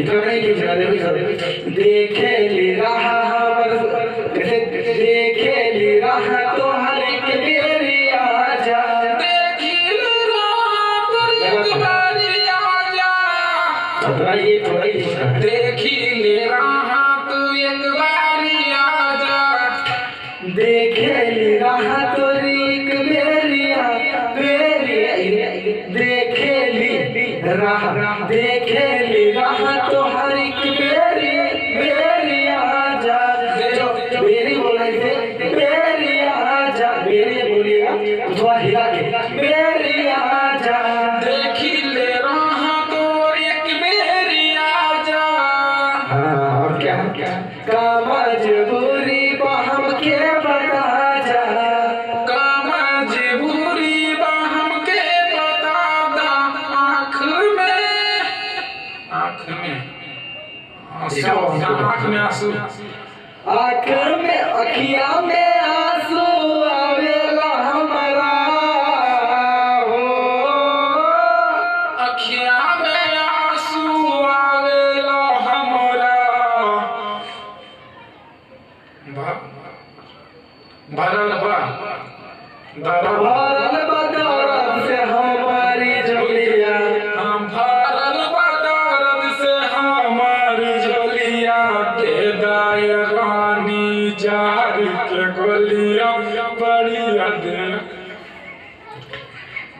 इतना नहीं खींचना, देखो देखे ली रहा देखे ली रहा तो हर एक बेरी आजा, ये थोड़ा ही देखी ले रहा तू एक बारी आजा, देखे ली रहा तो एक बेरिया बेरिया, देखे ली रहा तो हर एक बेरी बेरिया आजा, जो बेरी बोला इसे बेरिया आजा, बेरी बोलिएगा तो थोड़ा हिला के बेरिया आजा, देखी ले रहा तो एक बेरी आजा। हाँ और क्या का मजबूरी हम के बता जा, का मजबूरी हम के बता दा, आँख में आंसू, आँख में अखिया में आंसू आवेला हमारा हो, अखिया में आंसू आवेला हमारा, भरल बा भरल बदौलत से हमारी झोलिया, हम भरल बा दर्द से हमारी झोलिया, दे दाय रानी जार के गोलियां बढ़िया दे।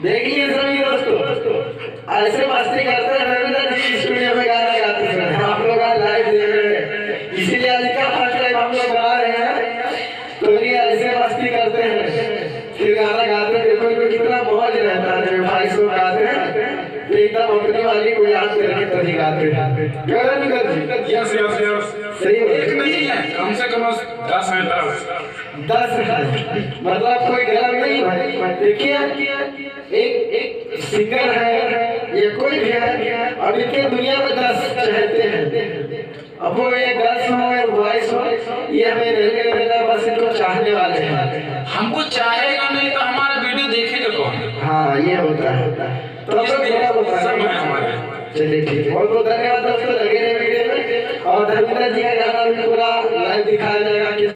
देखिए सभी दोस्तों, ऐसे मस्ती करते हैं रविंद्र जी स्टूडियो में गाना गाते हैं, आप लोग आज लाइव देख रहे हैं, इसीलिए आज का फर्स्ट टाइम हम लोग गा रहे हैं, तो ये ऐसे मस्ती करते हैं फिर गाना गाते हैं, देखो इनको कितना मौज रहता है, भाई सो गाते हैं तो एकदम अपनी वाली को याद करके तभी गाते हैं। यस यस यस, सही एक नहीं है, कम से कम 10 है, 10 मतलब कोई गलत नहीं भाई। देखिए एक सिंगर है ये कोई भी है, अब इनके दुनिया में 10 चहते हैं, अब वो ये 10 हो या 22 हो, ये हमें रहने देना, बस इनको चाहने वाले हैं। हमको चाहेगा नहीं तो हमारा वीडियो देखेगा कौन? हाँ ये होता है, तो सब है हमारे। चलिए ठीक है, बहुत बहुत धन्यवाद दोस्तों, लगे रहे वीडियो में, और धर्मेंद्र जी का गाना भी पूरा लाइव दिखाया जाएगा।